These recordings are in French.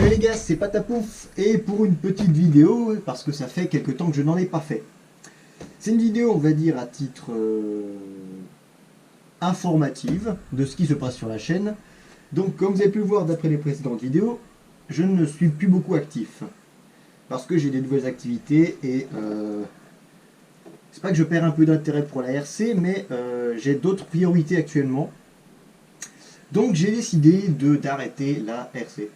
Salut les gars, c'est Patapouf et pour une petite vidéo, parce que ça fait quelques temps que je n'en ai pas fait. C'est une vidéo, on va dire, à titre informative de ce qui se passe sur la chaîne. Donc comme vous avez pu le voir d'après les précédentes vidéos, je ne suis plus beaucoup actif. Parce que j'ai des nouvelles activités et c'est pas que je perds un peu d'intérêt pour la RC, mais j'ai d'autres priorités actuellement. Donc j'ai décidé d'arrêter la RC.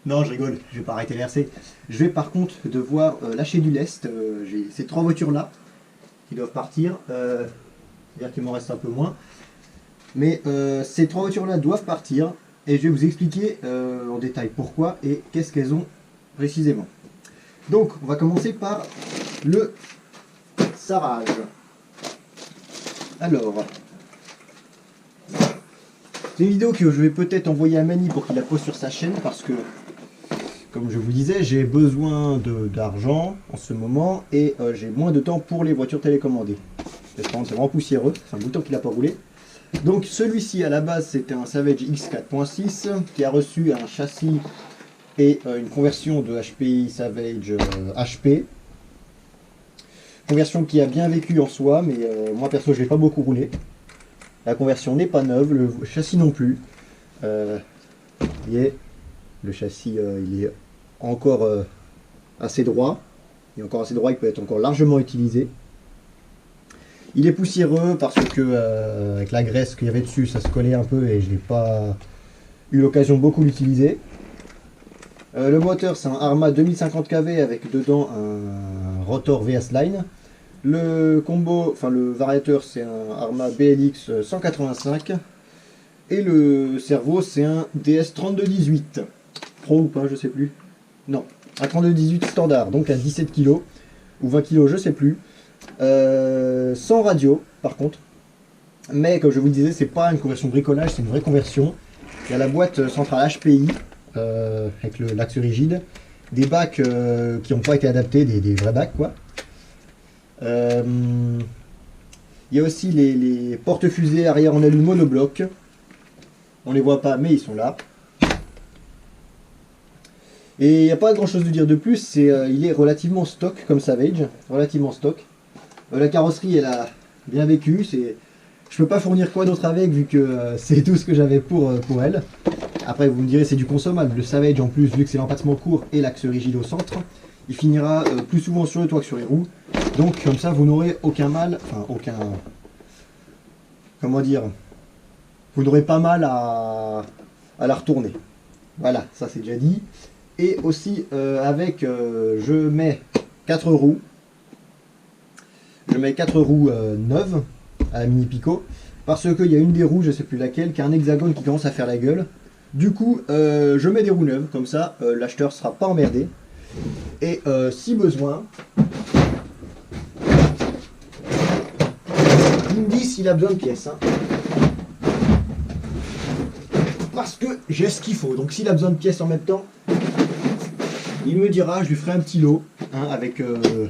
Non, je rigole, je vais pas arrêter la RC. Je vais par contre devoir lâcher du lest. J'ai ces trois voitures là qui doivent partir. C'est-à-dire qu'il m'en reste un peu moins. Mais ces trois voitures là doivent partir. Et je vais vous expliquer en détail pourquoi et qu'est-ce qu'elles ont précisément. Donc on va commencer par le sarrage. Alors, c'est une vidéo que je vais peut-être envoyer à Mani pour qu'il la pose sur sa chaîne parce que, comme je vous disais, j'ai besoin d'argent en ce moment et j'ai moins de temps pour les voitures télécommandées. C'est vraiment poussiéreux, c'est un bouton qui n'a pas roulé. Donc celui-ci à la base c'était un Savage X4.6 qui a reçu un châssis et une conversion de HPI Savage HP. Conversion qui a bien vécu en soi, mais moi perso je l'ai pas beaucoup roulé. La conversion n'est pas neuve, le châssis non plus. Le châssis il est encore assez droit. Il est encore assez droit, il peut être encore largement utilisé. Il est poussiéreux parce que avec la graisse qu'il y avait dessus, ça se collait un peu et je n'ai pas eu l'occasion de beaucoup l'utiliser. Le moteur c'est un Arma 2050 kV avec dedans un rotor VS Line. Le combo, enfin le variateur c'est un Arma BLX 185 et le servo c'est un DS 3218 Pro ou pas, je sais plus. Non, un 3218 standard, donc à 17 kg ou 20 kg, je sais plus. Sans radio par contre, mais comme je vous le disais, c'est pas une conversion bricolage, c'est une vraie conversion. Il y a la boîte centrale HPI avec l'axe rigide, des bacs qui n'ont pas été adaptés, des vrais bacs quoi. Il y a aussi les porte-fusées arrière en alu monobloc. On les voit pas mais ils sont là. Et il n'y a pas grand chose de dire de plus, il est relativement stock comme Savage, relativement stock. La carrosserie elle a bien vécu, je peux pas fournir quoi d'autre avec vu que c'est tout ce que j'avais pour elle. Après vous me direz c'est du consommable, le Savage en plus vu que c'est l'empattement court et l'axe rigide au centre, il finira plus souvent sur le toit que sur les roues. Donc comme ça vous n'aurez aucun mal, enfin aucun, comment dire, vous n'aurez pas mal à la retourner. Voilà, ça c'est déjà dit. Et aussi avec, je mets 4 roues. Je mets 4 roues neuves à la Mini Pico. Parce qu'il y a une des roues, je sais plus laquelle, qui a un hexagone qui commence à faire la gueule. Du coup, je mets des roues neuves, comme ça l'acheteur sera pas emmerdé. Et si besoin, il me dit s'il a besoin de pièces. Hein. Parce que j'ai ce qu'il faut. Donc s'il a besoin de pièces en même temps, il me dira, je lui ferai un petit lot hein, avec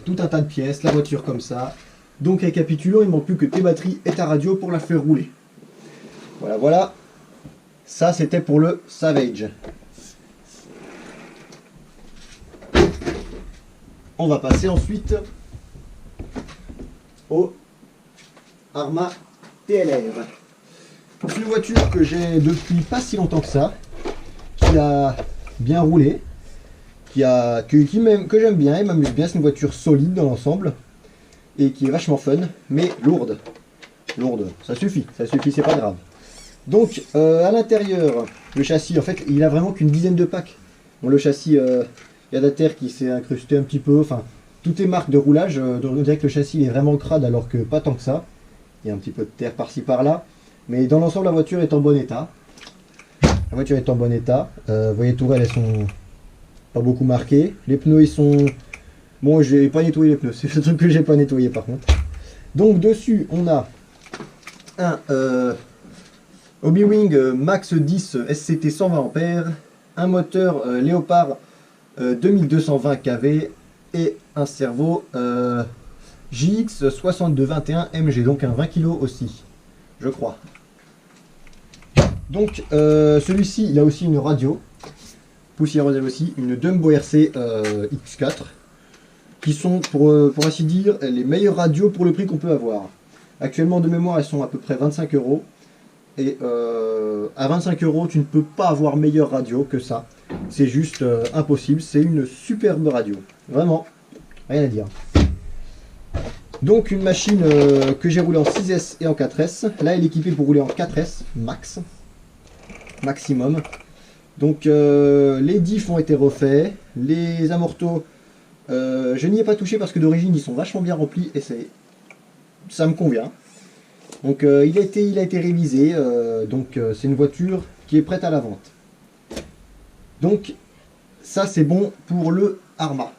tout un tas de pièces, la voiture comme ça. Donc récapitulons, il ne manque plus que tes batteries et ta radio pour la faire rouler. Voilà, voilà. Ça c'était pour le Savage. On va passer ensuite au Arma TLR. C'est une voiture que j'ai depuis pas si longtemps que ça, qui a bien roulé, que j'aime bien et m'amuse bien. C'est une voiture solide dans l'ensemble et qui est vachement fun, mais lourde. Lourde, ça suffit, c'est pas grave. Donc à l'intérieur, le châssis, en fait, il a vraiment qu'une dizaine de packs. Bon, le châssis, il y a de la terre qui s'est incrustée un petit peu, enfin, tout est marque de roulage. On dirait que le châssis est vraiment crade alors que pas tant que ça. Il y a un petit peu de terre par-ci par-là. Mais dans l'ensemble, la voiture est en bon état. La voiture est en bon état. Vous voyez, les tourelles, elles sont pas beaucoup marquées. Les pneus, ils sont... Bon, j'ai pas nettoyé les pneus. C'est le truc que j'ai pas nettoyé par contre. Donc, dessus, on a un Hobby-Wing Max 10 SCT 120 A. Un moteur Léopard 2220 kV. Et un servo JX 6221 MG. Donc, un 20 kg aussi, je crois. Donc celui-ci il a aussi une radio poussiéreuse elle aussi, une Dumbo RC X4, qui sont pour ainsi dire les meilleures radios pour le prix qu'on peut avoir. Actuellement de mémoire elles sont à peu près 25 €. Et à 25 €, tu ne peux pas avoir meilleure radio que ça. C'est juste impossible. C'est une superbe radio. Vraiment, rien à dire. Donc une machine que j'ai roulée en 6S et en 4S. Là, elle est équipée pour rouler en 4S max. Maximum. Donc les diffs ont été refaits. Les amortos, je n'y ai pas touché parce que d'origine, ils sont vachement bien remplis. Et ça me convient. Donc il a été révisé, c'est une voiture qui est prête à la vente. Donc ça c'est bon pour le Arma.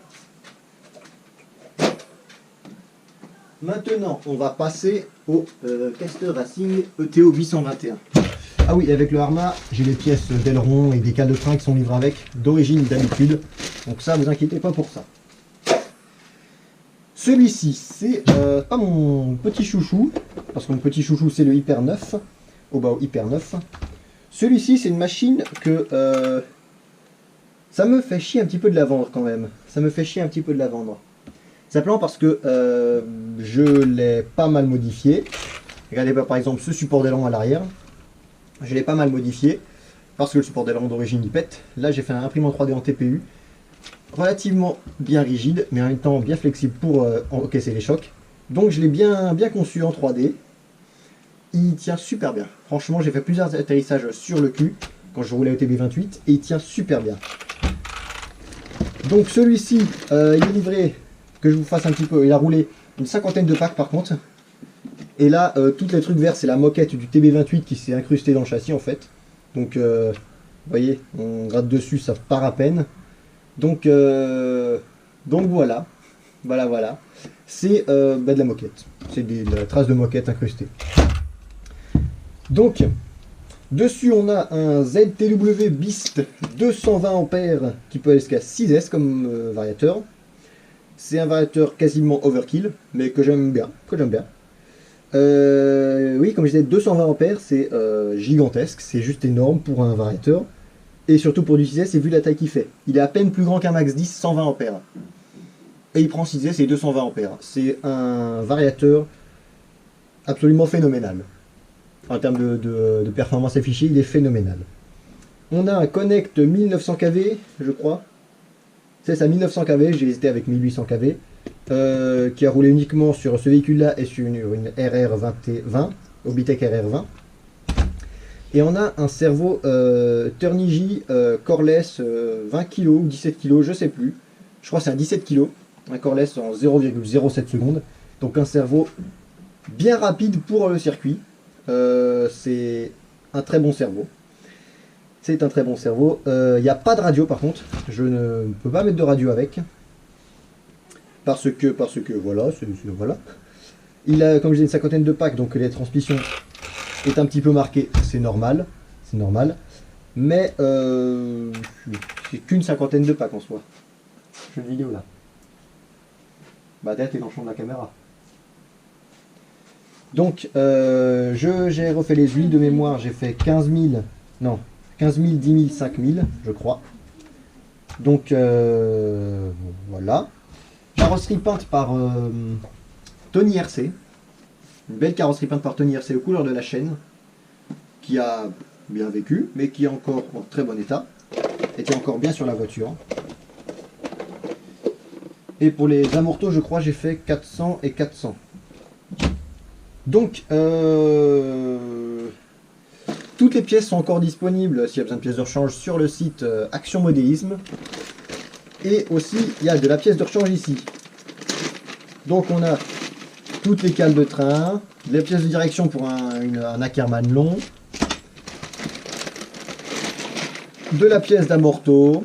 Maintenant on va passer au Caster Racing ETO 821. Ah oui, avec le Arma, j'ai les pièces d'aileron et des cales de frein qui sont livrées avec, d'origine d'habitude. Donc ça, vous inquiétez pas pour ça. Celui-ci, c'est pas mon petit chouchou, parce que mon petit chouchou c'est le Hyper 9, au bas Hyper 9. Celui-ci c'est une machine que ça me fait chier un petit peu de la vendre quand même. Ça me fait chier un petit peu de la vendre. Simplement parce que je l'ai pas mal modifié. Regardez par exemple ce support d'aileron à l'arrière. Je l'ai pas mal modifié, parce que le support d'aileron d'origine il pète. Là j'ai fait un imprimant 3D en TPU. Relativement bien rigide, mais en même temps bien flexible pour encaisser les chocs. Donc je l'ai bien conçu en 3D. Il tient super bien. Franchement, j'ai fait plusieurs atterrissages sur le cul quand je roulais au TB28 et il tient super bien. Donc celui-ci, il est livré, que je vous fasse un petit peu, il a roulé une cinquantaine de packs par contre. Et là, tous les trucs verts, c'est la moquette du TB28 qui s'est incrustée dans le châssis en fait. Donc, vous voyez, on gratte dessus, ça part à peine. Donc voilà, c'est de la moquette, c'est de la trace de moquette incrustée. Donc, dessus on a un ZTW Beast 220 ampères qui peut aller jusqu'à 6S comme variateur. C'est un variateur quasiment overkill, mais que j'aime bien, oui, comme je disais, 220 ampères, c'est gigantesque, c'est juste énorme pour un variateur. Et surtout pour du 6S, et vu la taille qu'il fait. Il est à peine plus grand qu'un Max 10, 120 ampères. Et il prend 6S et 220 ampères. C'est un variateur absolument phénoménal. En termes de performance affichée, il est phénoménal. On a un Connect 1900 kV, je crois. C'est ça, 1900 kV, j'ai hésité avec 1800 kV. Qui a roulé uniquement sur ce véhicule-là et sur une RR20, Obitech RR20. Et on a un servo Turnigy Coreless 20 kg ou 17 kg, je sais plus. Je crois que c'est un 17 kg, un Coreless en 0,07 secondes. Donc un servo bien rapide pour le circuit. C'est un très bon servo. C'est un très bon servo. Il n'y a pas de radio par contre. Je ne peux pas mettre de radio avec. Parce que voilà, voilà. Il a, comme je dis, une cinquantaine de packs, donc les transmissions est un petit peu marqué, c'est normal, mais c'est qu'une cinquantaine de packs en soi. Je fais une vidéo là. Bah tête est dans le champ de la caméra. Donc j'ai refait les huiles de mémoire, j'ai fait 15 000, 10 000, 5 000 je crois. Donc voilà. Carrosserie peinte par Tony RC. Une belle carrosserie peinte par Tony RC aux couleurs de la chaîne, qui a bien vécu, mais qui est encore en très bon état, et qui est encore bien sur la voiture. Et pour les amortos, je crois j'ai fait 400 et 400. Donc, toutes les pièces sont encore disponibles, s'il y a besoin de pièces de rechange, sur le site Action Modélisme. Et aussi, il y a de la pièce de rechange ici. Donc on a toutes les cales de train, les pièces de direction pour un Ackerman long, de la pièce d'amorto,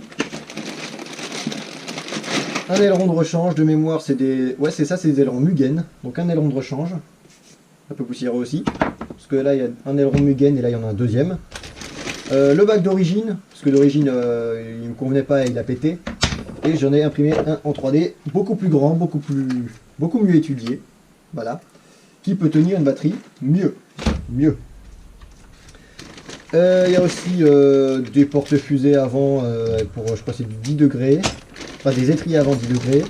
un aileron de rechange, de mémoire c'est des... Ouais c'est ça, c'est des ailerons Mugen, donc un aileron de rechange, un peu poussiéreux aussi, parce que là il y a un aileron Mugen et là il y en a un deuxième. Le bac d'origine, parce que d'origine il me convenait pas et il a pété, et j'en ai imprimé un en 3D, beaucoup plus grand, beaucoup mieux étudié. Voilà, qui peut tenir une batterie mieux. Il y a aussi des porte-fusées avant pour, je crois que c'est du 10 degrés. Enfin des étriers avant 10 degrés.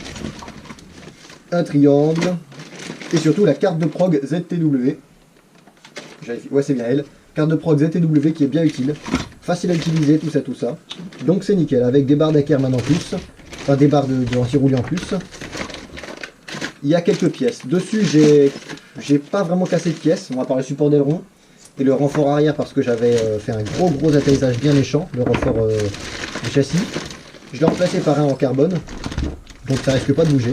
Un triangle. Et surtout la carte de prog ZTW. Ouais, c'est bien elle. Carte de prog ZTW qui est bien utile. Facile à utiliser, tout ça. Donc c'est nickel. Avec des barres d'Ackerman en plus. Enfin des barres de anti-roulis en plus. Il y a quelques pièces. Dessus, j'ai pas vraiment cassé de pièces, à part le support d'aileron et le renfort arrière parce que j'avais fait un gros atterrissage bien méchant, le renfort du châssis. Je l'ai remplacé par un en carbone, donc ça risque pas de bouger.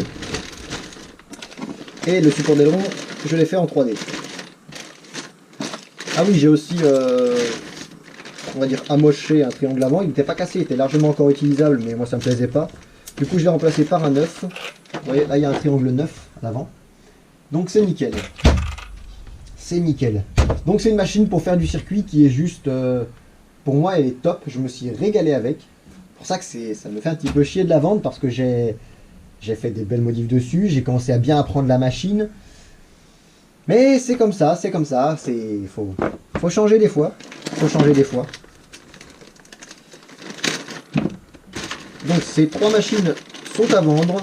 Et le support d'aileron, je l'ai fait en 3D. Ah oui, j'ai aussi, on va dire, amoché un triangle avant. Il n'était pas cassé, il était largement encore utilisable, mais moi ça me plaisait pas. Du coup, je l'ai remplacé par un neuf. Vous voyez, là il y a un triangle neuf à l'avant. Donc c'est nickel. C'est nickel. Donc c'est une machine pour faire du circuit qui est juste... pour moi elle est top. Je me suis régalé avec. C'est pour ça que ça me fait un petit peu chier de la vendre parce que j'ai fait des belles modifs dessus. J'ai commencé à bien apprendre la machine. Mais c'est comme ça, c'est comme ça. Faut changer des fois. Faut changer des fois. Donc ces 3 machines sont à vendre.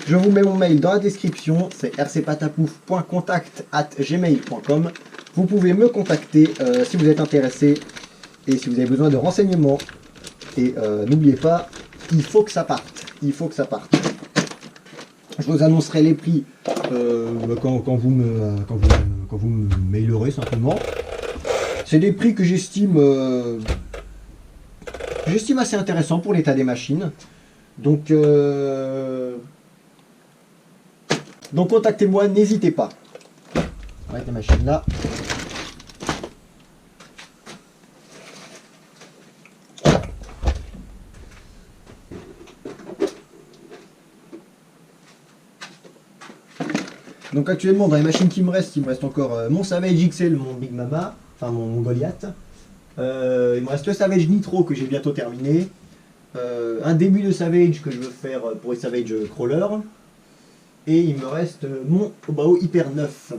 Je vous mets mon mail dans la description, c'est rcpatapouf.contact@gmail.com. Vous pouvez me contacter si vous êtes intéressé et si vous avez besoin de renseignements. Et n'oubliez pas, il faut que ça parte. Il faut que ça parte. Je vous annoncerai les prix quand vous me mailerez simplement. C'est des prix que j'estime assez intéressants pour l'état des machines. Donc contactez-moi, n'hésitez pas. On va mettre la machine là. Donc actuellement dans les machines qui me restent, il me reste encore mon Savage XL, mon Big Mama, enfin mon Goliath. Il me reste le Savage Nitro que j'ai bientôt terminé. Un début de Savage que je veux faire pour les Savage Crawler. Et il me reste mon Obao Hyper 9,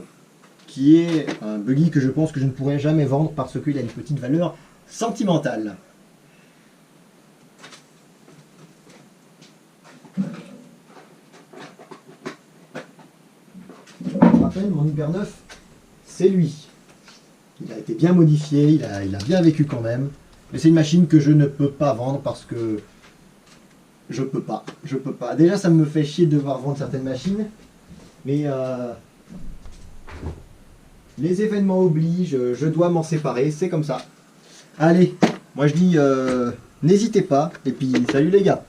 qui est un buggy que je pense que je ne pourrai jamais vendre parce qu'il a une petite valeur sentimentale. Je me rappelle, mon Hyper 9, c'est lui. Il a été bien modifié, il a bien vécu quand même. Mais c'est une machine que je ne peux pas vendre parce que je peux pas. Déjà, ça me fait chier de devoir vendre certaines machines. Mais les événements obligent, je dois m'en séparer, c'est comme ça. Allez, moi je dis n'hésitez pas. Et puis, salut les gars.